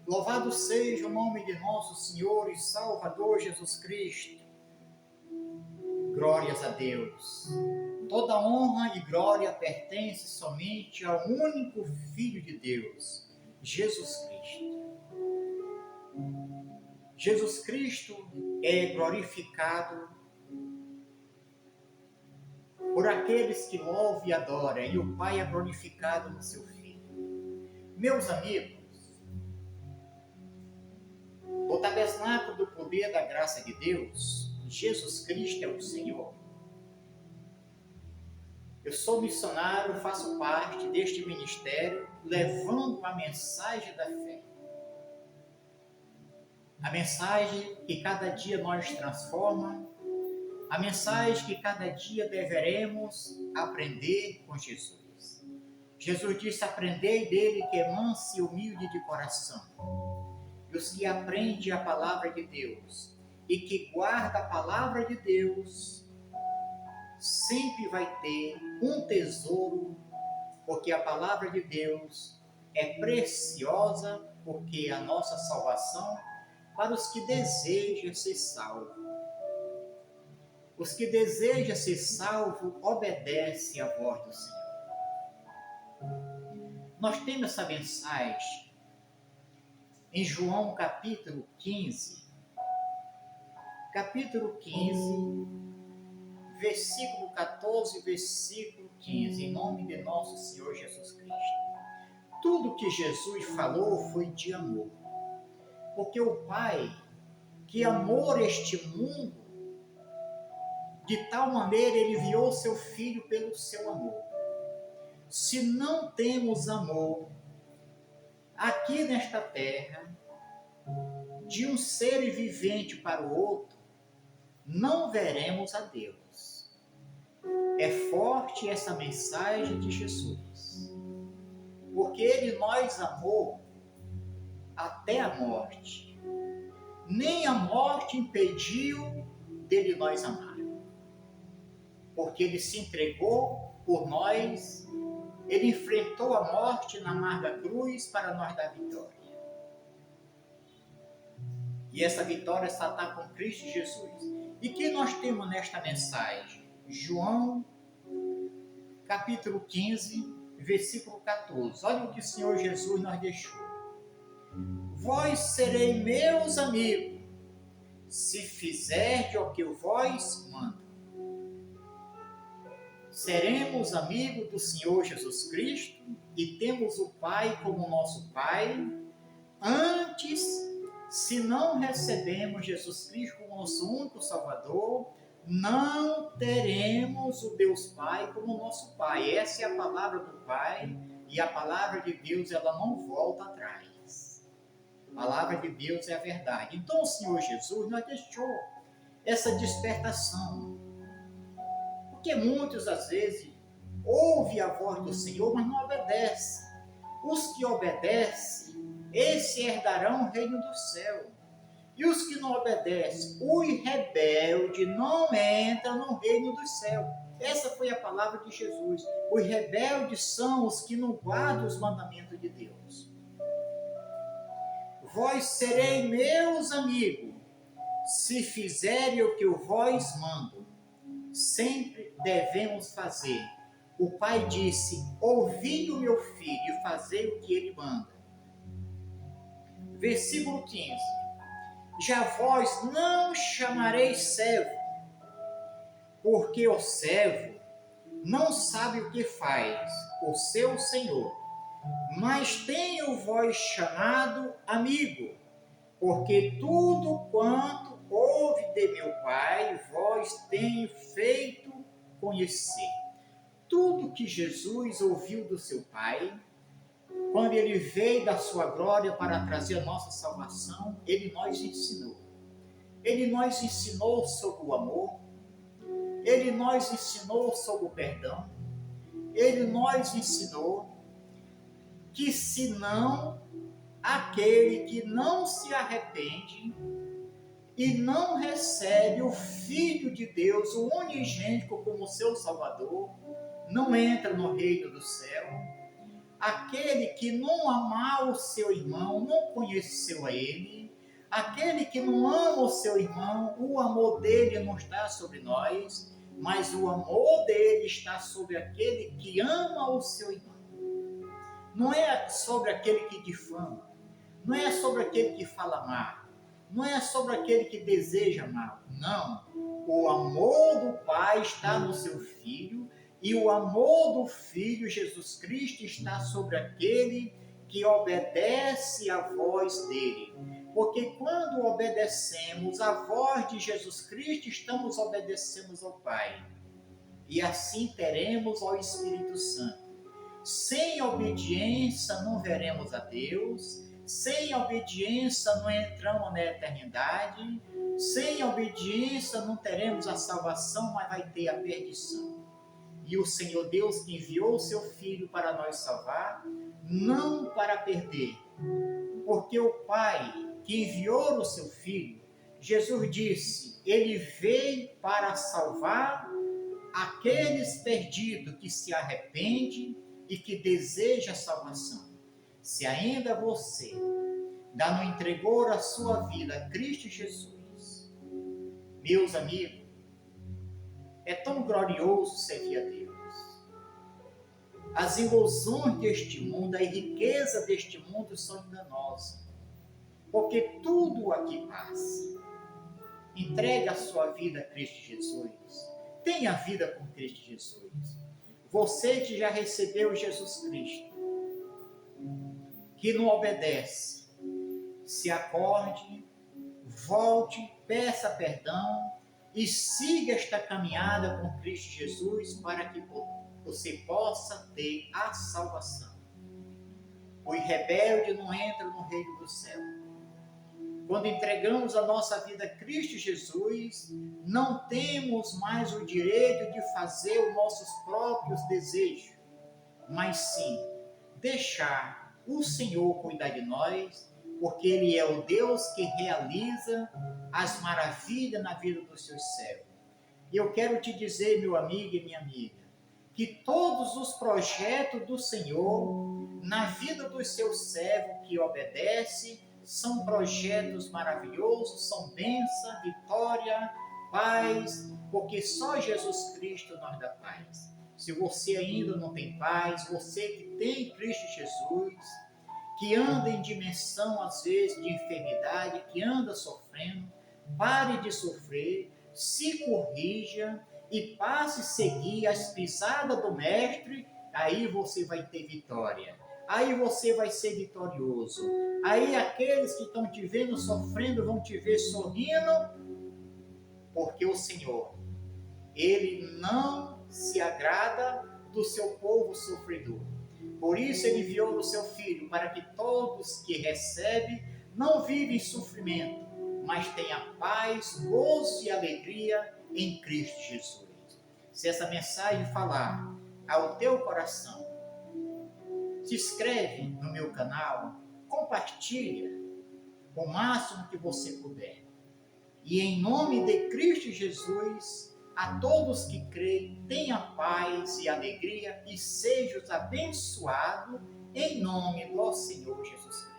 Louvado seja o nome de nosso Senhor e Salvador Jesus Cristo. Glórias a Deus. Toda honra e glória pertence somente ao único Filho de Deus, Jesus Cristo. Jesus Cristo é glorificado por aqueles que louvam e adoram, e o Pai é glorificado no seu Filho. Meus amigos, o tabernáculo do poder da graça de Deus, Jesus Cristo é o Senhor. Eu sou missionário, faço parte deste ministério, levando a mensagem da fé. A mensagem que cada dia nós transforma, a mensagem que cada dia deveremos aprender com Jesus. Jesus disse: aprendei dele que é manso e humilde de coração. E os que aprendem a palavra de Deus e que guardam a palavra de Deus, sempre vai ter um tesouro, porque a palavra de Deus é preciosa, porque é a nossa salvação para os que desejam ser salvos. Os que desejam ser salvos obedecem à voz do Senhor. Nós temos essa mensagem em João capítulo 15. Capítulo 15, versículo 14, versículo 15, em nome de nosso Senhor Jesus Cristo. Tudo que Jesus falou foi de amor, porque o Pai, que amou este mundo, de tal maneira ele enviou seu Filho pelo seu amor. Se não temos amor aqui nesta terra, de um ser vivente para o outro, não veremos a Deus. É forte essa mensagem de Jesus, porque Ele nos amou até a morte. Nem a morte impediu dele nos amar, porque Ele se entregou por nós, Ele enfrentou a morte na amarga cruz para nós dar vitória. E essa vitória está com Cristo Jesus. E que nós temos nesta mensagem? João, capítulo 15, versículo 14. Olha o que o Senhor Jesus nos deixou. Vós sereis meus amigos, se fizerdes o que eu vos mando. Seremos amigos do Senhor Jesus Cristo e temos o Pai como nosso Pai. Antes, se não recebemos Jesus Cristo como nosso único Salvador, não teremos o Deus Pai como nosso Pai. Essa é a palavra do Pai, e a palavra de Deus, ela não volta atrás. A palavra de Deus é a verdade. Então o Senhor Jesus nos deixou essa despertação, porque muitos às vezes ouvem a voz do Senhor, mas não obedecem. Os que obedecem, esses herdarão o reino do céu. E os que não obedecem, os rebeldes, não entram no reino do céu. Essa foi a palavra de Jesus. Os rebeldes são os que não guardam os mandamentos de Deus. Vós sereis meus amigos, se fizerem o que eu vos mando. Sempre devemos fazer. O Pai disse: ouvi o meu filho e fazei o que ele manda. Versículo 15. Já vós não chamareis servo, porque o servo não sabe o que faz o seu senhor, mas tenho vós chamado amigo, porque tudo quanto ouve de meu Pai, vós tenho feito conhecer. Tudo que Jesus ouviu do seu Pai, quando ele veio da sua glória para trazer a nossa salvação, ele nos ensinou. Ele nos ensinou sobre o amor, ele nos ensinou sobre o perdão, ele nos ensinou que senão aquele que não se arrepende e não recebe o Filho de Deus, o unigênito como seu Salvador, não entra no reino do céu. aquele que não amar o seu irmão, não conheceu a ele. Aquele que não ama o seu irmão, o amor dele não está sobre nós, mas o amor dele está sobre aquele que ama o seu irmão. Não é sobre aquele que difama, não é sobre aquele que fala mal, não é sobre aquele que deseja mal, não. O amor do Pai está no seu Filho, e o amor do Filho, Jesus Cristo, está sobre aquele que obedece à voz dele. Porque quando obedecemos à voz de Jesus Cristo, estamos obedecendo ao Pai. E assim teremos ao Espírito Santo. Sem obediência não veremos a Deus, sem obediência não entramos na eternidade, sem obediência não teremos a salvação, mas vai ter a perdição. E o Senhor Deus que enviou o seu Filho para nos salvar, não para perder, porque o Pai que enviou o seu Filho, Jesus disse, ele veio para salvar aqueles perdidos que se arrependem e que desejam a salvação. Se ainda você ainda não entregou a sua vida a Cristo Jesus, meus amigos, é tão glorioso servir a Deus. As ilusões deste mundo, a riqueza deste mundo são enganosas, porque tudo aqui passa. Entregue a sua vida a Cristo Jesus. Tenha vida com Cristo Jesus. Você que já recebeu Jesus Cristo, que não obedece, se acorde, volte, peça perdão e siga esta caminhada com Cristo Jesus para que você possa ter a salvação. O rebelde não entra no reino do céu. Quando entregamos a nossa vida a Cristo Jesus, não temos mais o direito de fazer os nossos próprios desejos, mas sim deixar o Senhor cuidar de nós, porque Ele é o Deus que realiza as maravilhas na vida dos seus servos. E eu quero te dizer, meu amigo e minha amiga, que todos os projetos do Senhor na vida dos seus servos que obedecem são projetos maravilhosos, são bênção, vitória, paz, porque só Jesus Cristo nos dá paz. Se você ainda não tem paz, você que tem Cristo Jesus, que anda em dimensão, às vezes, de enfermidade, que anda sofrendo, pare de sofrer, se corrija e passe a seguir as pisadas do Mestre, aí você vai ter vitória. Aí você vai ser vitorioso. Aí aqueles que estão te vendo sofrendo vão te ver sorrindo, porque o Senhor, Ele não se agrada do seu povo sofredor. Por isso Ele enviou o seu Filho, para que todos que recebem não vivem sofrimento, mas tenham paz, gozo e alegria em Cristo Jesus. Se essa mensagem falar ao teu coração, se inscreve no meu canal, compartilha o máximo que você puder. E em nome de Cristo Jesus, a todos que creem, tenha paz e alegria e sejam abençoados em nome do Senhor Jesus Cristo.